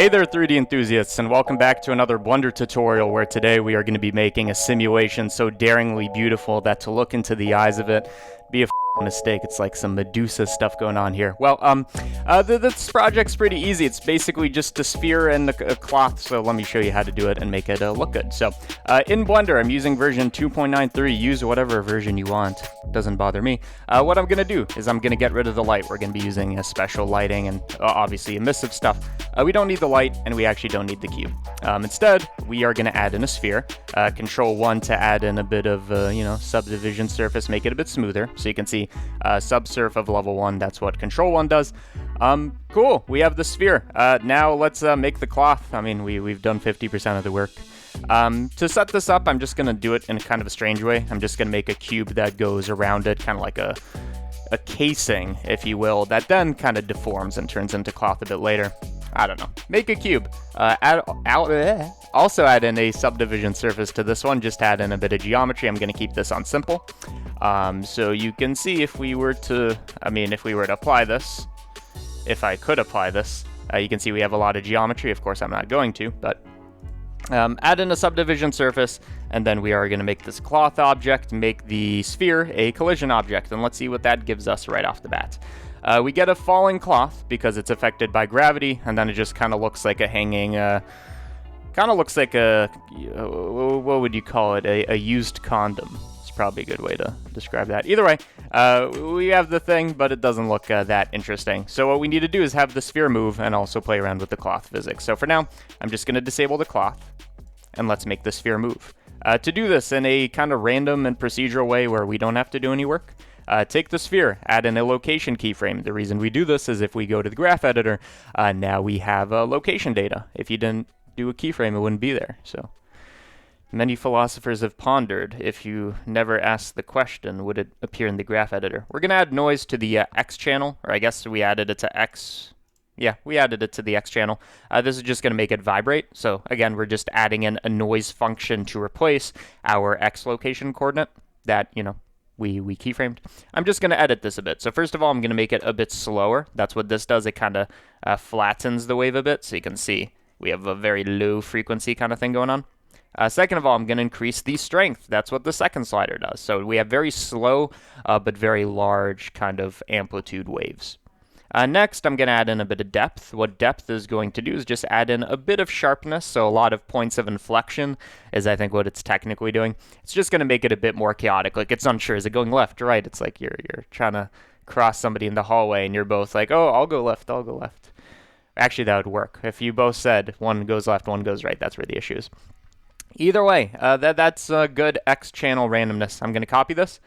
Hey there 3D enthusiasts, and welcome back to another Blender tutorial where today we are going to be making a simulation so daringly beautiful that to look into the eyes of it be a mistake. It's like some Medusa stuff going on here. Well, this project's pretty easy. It's basically just a sphere and a cloth, so let me show you how to do it and make it look good. So, in Blender, I'm using version 2.93. Use whatever version you want. Doesn't bother me. What I'm going to do is I'm going to get rid of the light. We're going to be using a special lighting and obviously emissive stuff. We don't need the light, and we actually don't need the cube. Instead, we are going to add in a sphere. Control 1 to add in a bit of, subdivision surface, make it a bit smoother. So you can see subsurf of level 1, that's what Control 1 does. Cool, we have the sphere. Now let's make the cloth. I mean, we've done 50% of the work. To set this up, I'm just going to do it in kind of a strange way. I'm just going to make a cube that goes around it, kind of like a casing, if you will, that then kind of deforms and turns into cloth a bit later. I don't know. Make a cube. Also add in a subdivision surface to this one. Just add in a bit of geometry. I'm going to keep this on simple. So you can see if we were to apply this, if I could apply this, you can see we have a lot of geometry. Of course, I'm not going to, but add in a subdivision surface, and then we are going to make this cloth object, make the sphere a collision object, and let's see what that gives us right off the bat. We get a falling cloth because it's affected by gravity, and then it just kind of looks like a hanging, kind of looks like a, what would you call it, a used condom. It's probably a good way to describe that. Either way, we have the thing, but it doesn't look that interesting. So what we need to do is have the sphere move and also play around with the cloth physics. So for now, I'm just going to disable the cloth, and let's make the sphere move. To do this in a kind of random and procedural way where we don't have to do any work, take the sphere, add in a location keyframe. The reason we do this is if we go to the graph editor, now we have location data. If you didn't do a keyframe, it wouldn't be there. So many philosophers have pondered, if you never asked the question, would it appear in the graph editor? We're going to add noise to the X channel, or I guess we added it to X. Yeah, we added it to the X channel. This is just going to make it vibrate. So again, we're just adding in a noise function to replace our X location coordinate that, we keyframed. I'm just going to edit this a bit. So first of all, I'm going to make it a bit slower. That's what this does. It kind of flattens the wave a bit. So you can see we have a very low frequency kind of thing going on. Second of all, I'm going to increase the strength. That's what the second slider does. So we have very slow but very large kind of amplitude waves. Next, I'm going to add in a bit of depth. What depth is going to do is just add in a bit of sharpness, so a lot of points of inflection is, I think, what it's technically doing. It's just going to make it a bit more chaotic. Like, it's unsure. Is it going left or right? It's like you're trying to cross somebody in the hallway, and you're both like, oh, I'll go left, I'll go left. Actually, that would work. If you both said one goes left, one goes right, that's where the issue is. Either way, that's good X channel randomness. I'm going to copy this.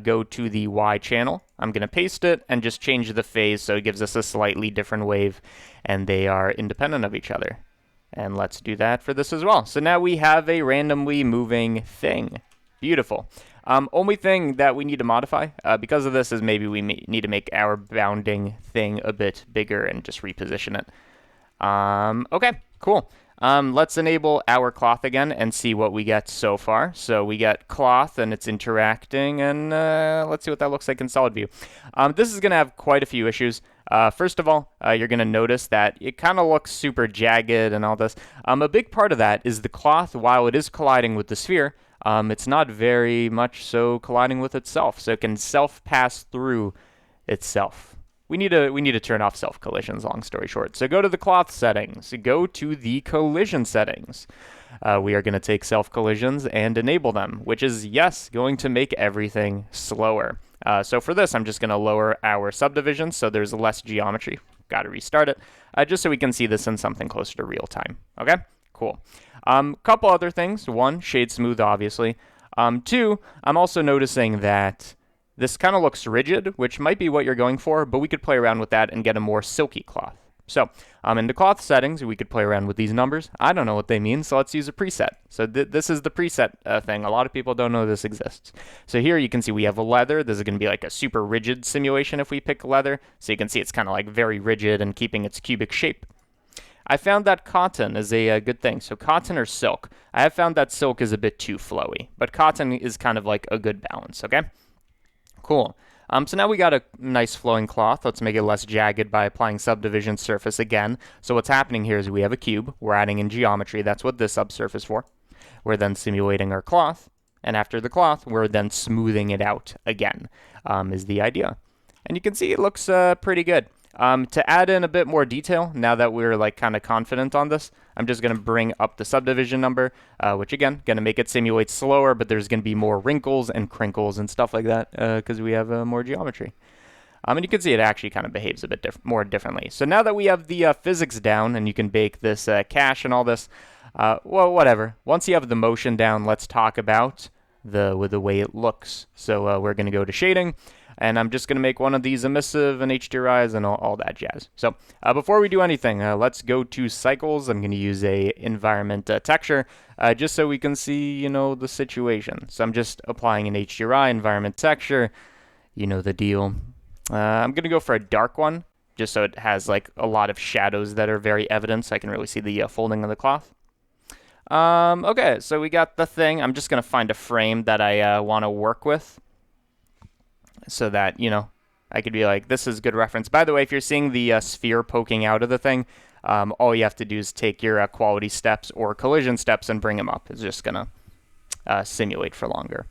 Go to the Y channel. I'm going to paste it and just change the phase so it gives us a slightly different wave, and they are independent of each other. And let's do that for this as well. So now we have a randomly moving thing. Beautiful. Only thing that we need to modify because of this is maybe we need to make our bounding thing a bit bigger and just reposition it. Okay, cool. Let's enable our cloth again and see what we get so far. So we get cloth and it's interacting, and let's see what that looks like in solid view. This is going to have quite a few issues. First of all, you're going to notice that it kind of looks super jagged and all this. A big part of that is the cloth, while it is colliding with the sphere, it's not very much so colliding with itself. So it can self-pass through itself. We need to turn off self-collisions, long story short. So go to the cloth settings. Go to the collision settings. We are going to take self-collisions and enable them, which is, yes, going to make everything slower. So for this, I'm just going to lower our subdivisions so there's less geometry. Got to restart it, just so we can see this in something closer to real time. Okay, cool. Couple other things. One, shade smooth, obviously. Two, I'm also noticing that this kind of looks rigid, which might be what you're going for, but we could play around with that and get a more silky cloth. So, in the cloth settings, we could play around with these numbers. I don't know what they mean, so let's use a preset. So this is the preset thing. A lot of people don't know this exists. So here you can see we have a leather. This is going to be like a super rigid simulation if we pick leather. So you can see it's kind of like very rigid and keeping its cubic shape. I found that cotton is a good thing. So cotton or silk. I have found that silk is a bit too flowy, but cotton is kind of like a good balance, okay? Cool. So now we got a nice flowing cloth. Let's make it less jagged by applying subdivision surface again. So what's happening here is we have a cube. We're adding in geometry. That's what this subsurface for. We're then simulating our cloth. And after the cloth, we're then smoothing it out again, is the idea. And you can see it looks pretty good. To add in a bit more detail, now that we're like kind of confident on this, I'm just going to bring up the subdivision number, which again, going to make it simulate slower, but there's going to be more wrinkles and crinkles and stuff like that because we have more geometry. And you can see it actually kind of behaves a bit more differently. So now that we have the physics down and you can bake this cache and all this, well, whatever. Once you have the motion down, let's talk about the way it looks. So we're going to go to shading. And I'm just going to make one of these emissive and HDRIs and all that jazz. So before we do anything, let's go to cycles. I'm going to use a environment texture just so we can see, you know, the situation. So I'm just applying an HDRI environment texture. You know the deal. I'm going to go for a dark one just so it has like a lot of shadows that are very evident so I can really see the folding of the cloth. Okay, so we got the thing. I'm just going to find a frame that I want to work with, so that, you know, I could be like, this is good reference. By the way, if you're seeing the sphere poking out of the thing, all you have to do is take your quality steps or collision steps and bring them up. It's just going to simulate for longer.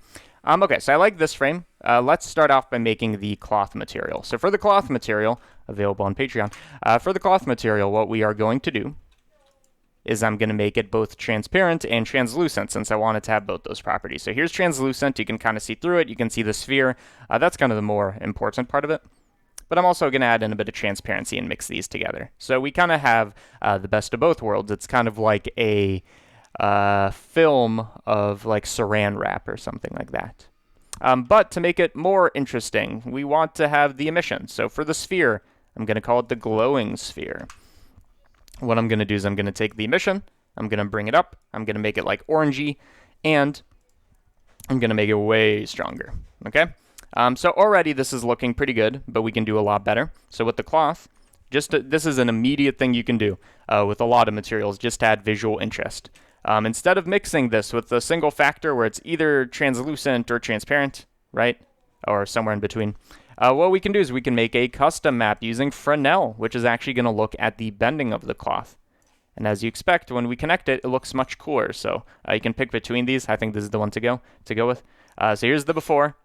Okay, so I like this frame. Let's start off by making the cloth material. So for the cloth material, available on Patreon, for the cloth material, what we are going to do is I'm going to make it both transparent and translucent since I wanted to have both those properties. So here's translucent. You can kind of see through it. You can see the sphere. That's kind of the more important part of it. But I'm also going to add in a bit of transparency and mix these together. So we kind of have the best of both worlds. It's kind of like a film of like saran wrap or something like that. But to make it more interesting, we want to have the emission. So for the sphere, I'm going to call it the glowing sphere. What I'm going to do is I'm going to take the emission, I'm going to bring it up, I'm going to make it like orangey, and I'm going to make it way stronger, okay? So already this is looking pretty good, but we can do a lot better. So with the cloth, this is an immediate thing you can do with a lot of materials, just to add visual interest. Instead of mixing this with a single factor where it's either translucent or transparent, right, or somewhere in between, what we can do is we can make a custom map using Fresnel, which is actually going to look at the bending of the cloth. And as you expect, when we connect it, it looks much cooler. So you can pick between these. I think this is the one to go with. So here's the before,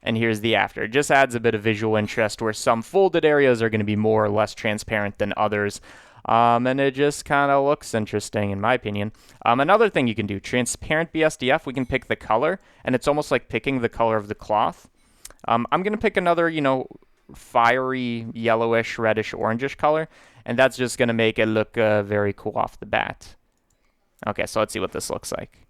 and here's the after. It just adds a bit of visual interest where some folded areas are going to be more or less transparent than others. And it just kind of looks interesting, in my opinion. Another thing you can do, transparent BSDF, we can pick the color, and it's almost like picking the color of the cloth. I'm going to pick another, you know, fiery, yellowish, reddish, orangish color, and that's just going to make it look very cool off the bat. Okay, so let's see what this looks like.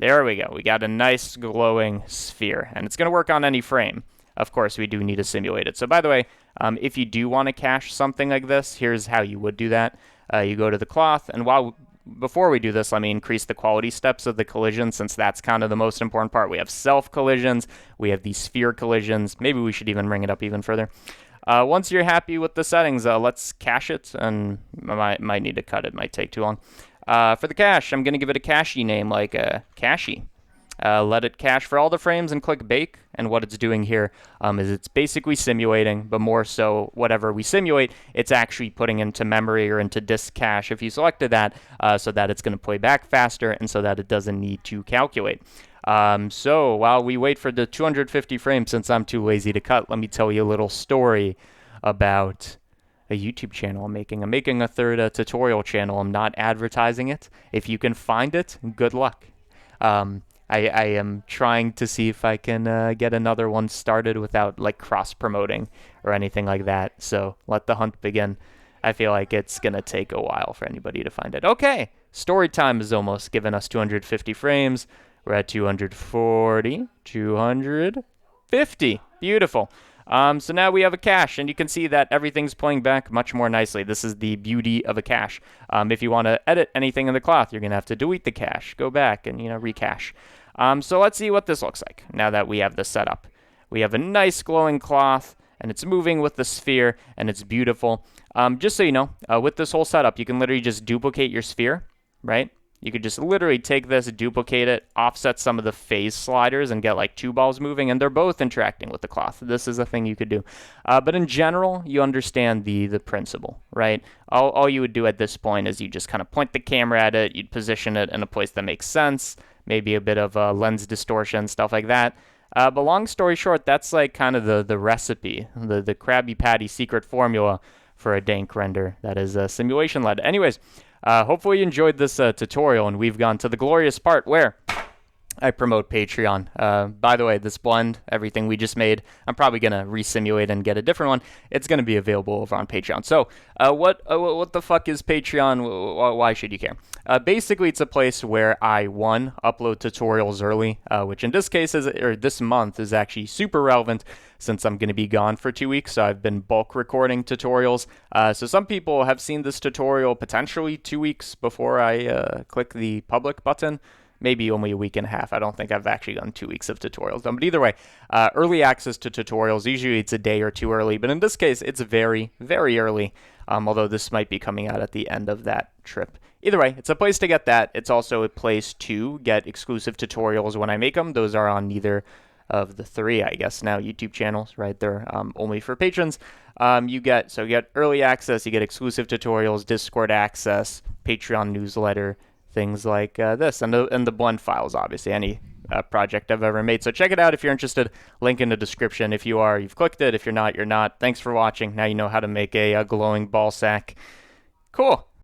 There we go. We got a nice glowing sphere, and it's going to work on any frame. Of course, we do need to simulate it. So by the way, if you do want to cache something like this, here's how you would do that. You go to the cloth, and before we do this, let me increase the quality steps of the collision since that's kind of the most important part. We have self collisions, we have these sphere collisions. Maybe we should even bring it up even further. Once you're happy with the settings, let's cache it, and I might need to cut it. Might take too long. For the cache, I'm going to give it a cachey name like cachey. Let it cache for all the frames and click bake. And what it's doing here is it's basically simulating, but more so whatever we simulate, it's actually putting into memory or into disk cache if you selected that, so that it's going to play back faster and so that it doesn't need to calculate. So while we wait for the 250 frames, since I'm too lazy to cut, let me tell you a little story about a YouTube channel I'm making. I'm making a third tutorial channel. I'm not advertising it. If you can find it, good luck. I am trying to see if I can get another one started without like cross-promoting or anything like that. So let the hunt begin. I feel like it's going to take a while for anybody to find it. Okay, story time is almost given us 250 frames. We're at 240, 250. Beautiful. So now we have a cache, and you can see that everything's playing back much more nicely. This is the beauty of a cache. If you want to edit anything in the cloth, you're going to have to delete the cache, go back, and recache. So let's see what this looks like now that we have this set up. We have a nice glowing cloth, and it's moving with the sphere, and it's beautiful. Just so you know, with this whole setup, you can literally just duplicate your sphere, right? You could just literally take this, duplicate it, offset some of the phase sliders, and get like 2 balls moving, and they're both interacting with the cloth. This is a thing you could do. But in general, you understand the principle, right? All you would do at this point is you just kind of point the camera at it, you'd position it in a place that makes sense, maybe a bit of lens distortion, stuff like that. But long story short, that's like kind of the recipe, the Krabby Patty secret formula for a dank render that is simulation led. Anyways, hopefully you enjoyed this tutorial, and we've gone to the glorious part where I promote Patreon. By the way, this blend, everything we just made, I'm probably going to resimulate and get a different one. It's going to be available over on Patreon. So what the fuck is Patreon? Why should you care? Basically, it's a place where I, one, upload tutorials early, which in this case, this month, is actually super relevant since I'm going to be gone for 2 weeks. So I've been bulk recording tutorials. So some people have seen this tutorial potentially 2 weeks before I click the public button. Maybe only a week and a half. I don't think I've actually done 2 weeks of tutorials done. But either way, early access to tutorials, usually it's a day or two early. But in this case, it's very, very early, although this might be coming out at the end of that trip. Either way, it's a place to get that. It's also a place to get exclusive tutorials when I make them. Those are on neither of the 3, I guess, now YouTube channels, right? They're only for patrons. You get early access, you get exclusive tutorials, Discord access, Patreon newsletter, things like this, and the blend files, obviously, any project I've ever made. So check it out if you're interested. Link in the description. If you are, you've clicked it. If you're not, you're not. Thanks for watching. Now you know how to make a glowing ball sack. Cool.